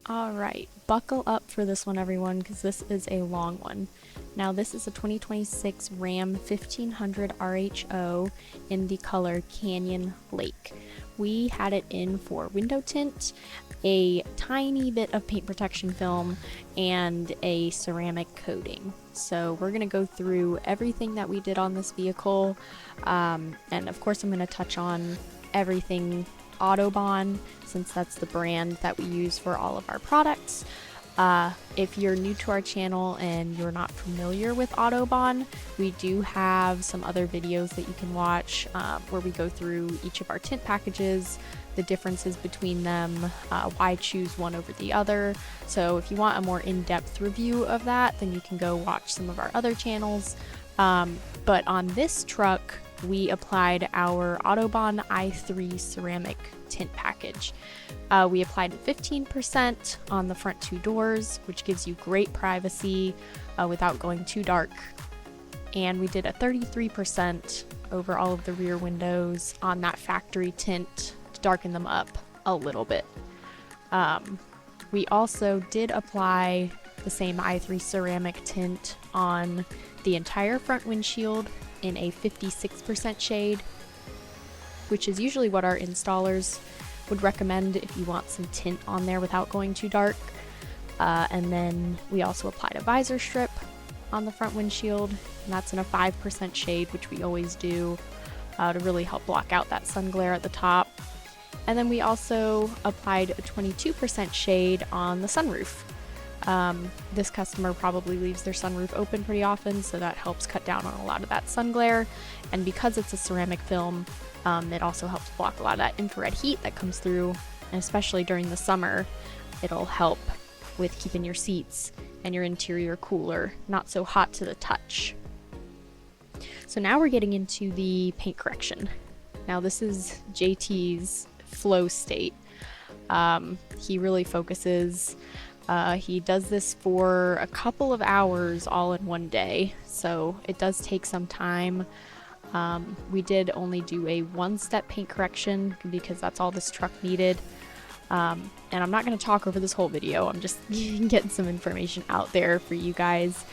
Alright, buckle up for this one, everyone, because this is a long one. Now, this is a 2026 RAM 1500 RHO in the color Canyon Lake. We had it in for window tint, a tiny bit of paint protection film, and a ceramic coating. So we're going to go through everything that we did on this vehicle, and of course I'm going to touch on everything Autobahn, since that's the brand that we use for all of our products. If you're new to our channel and you're not familiar with Autobahn, we do have some other videos that you can watch where we go through each of our tint packages, the differences between them, why choose one over the other. So if you want a more in-depth review of that, then you can go watch some of our other channels. But on this truck, we applied our Autobahn i3 ceramic tint package. We applied 15% on the front two doors, which gives you great privacy without going too dark. And we did a 33% over all of the rear windows on that factory tint to darken them up a little bit. We also did apply the same i3 ceramic tint on the entire front windshield in a 56% shade, which is usually what our installers would recommend if you want some tint on there without going too dark. And then we also applied a visor strip on the front windshield, and that's in a 5% shade, which we always do to really help block out that sun glare at the top. And then we also applied a 22% shade on the sunroof. This customer probably leaves their sunroof open pretty often, so that helps cut down on a lot of that sun glare. And because it's a ceramic film, it also helps block a lot of that infrared heat that comes through, and especially during the summer, it'll help with keeping your seats and your interior cooler, not so hot to the touch. So now we're getting into the paint correction. Now this is JT's flow state. He really focuses. He does this for a couple of hours all in one day, so it does take some time. We did only do a one-step paint correction because that's all this truck needed. And I'm not going to talk over this whole video, I'm just getting some information out there for you guys,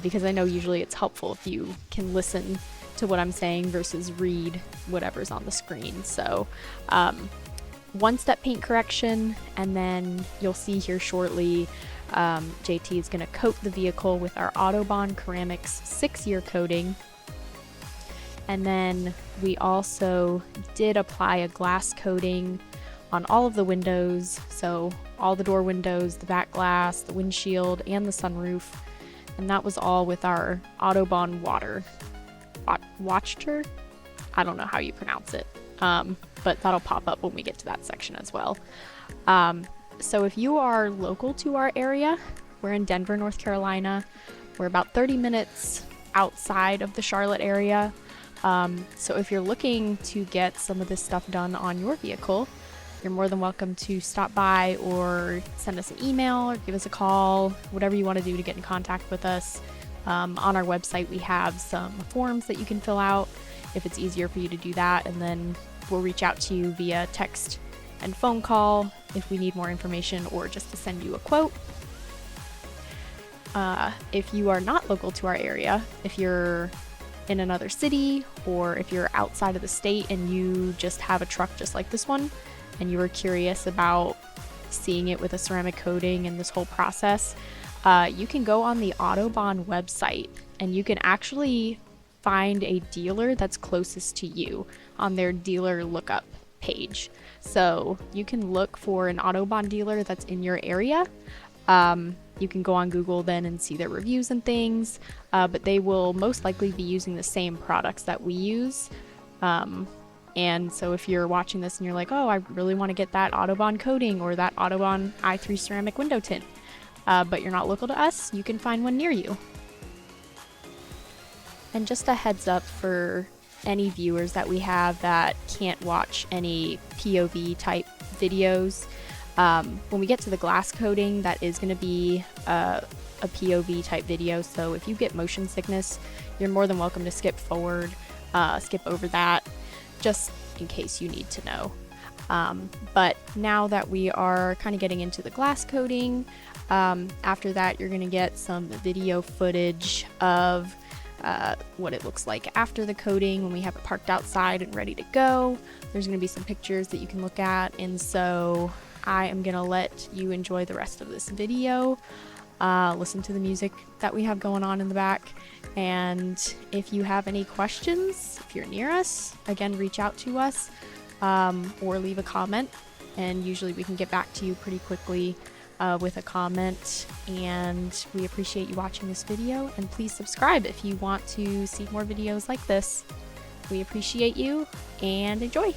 because I know usually it's helpful if you can listen to what I'm saying versus read whatever's on the screen. So one-step paint correction, and then you'll see here shortly JT is going to coat the vehicle with our Autobahn Keramik's 6-year coating. And then we also did apply a glass coating on all of the windows, so all the door windows, the back glass, the windshield, and the sunroof. And that was all with our Autobahn Watcher? I don't know how you pronounce it, but that'll pop up when we get to that section as well. So if you are local to our area, we're in Denver, North Carolina. We're about 30 minutes outside of the Charlotte area. So if you're looking to get some of this stuff done on your vehicle, you're more than welcome to stop by or send us an email or give us a call, whatever you want to do to get in contact with us. On our website, we have some forms that you can fill out if it's easier for you to do that, and then we'll reach out to you via text and phone call if we need more information or just to send you a quote. If you are not local to our area, if you're in another city or if you're outside of the state and you just have a truck just like this one and you were curious about seeing it with a ceramic coating and this whole process, you can go on the Autobahn website and you can actually find a dealer that's closest to you on their dealer lookup page. So you can look for an Autobahn dealer that's in your area. You can go on Google then and see their reviews and things, but they will most likely be using the same products that we use. And so if you're watching this and you're like, oh, I really want to get that Autobahn coating or that Autobahn i3 ceramic window tint, but you're not local to us, you can find one near you. And just a heads up for any viewers that we have that can't watch any POV type videos, when we get to the glass coating, that is going to be a POV type video, so if you get motion sickness, you're more than welcome to skip forward, skip over that, just in case you need to know. But now that we are kind of getting into the glass coating, after that you're going to get some video footage of what it looks like after the coating when we have it parked outside and ready to go. There's going to be some pictures that you can look at, and so I am going to let you enjoy the rest of this video. Listen to the music that we have going on in the back, and if you have any questions, if you're near us, again, reach out to us or leave a comment, and usually we can get back to you pretty quickly with a comment. And we appreciate you watching this video, and please subscribe if you want to see more videos like this. We appreciate you, and enjoy.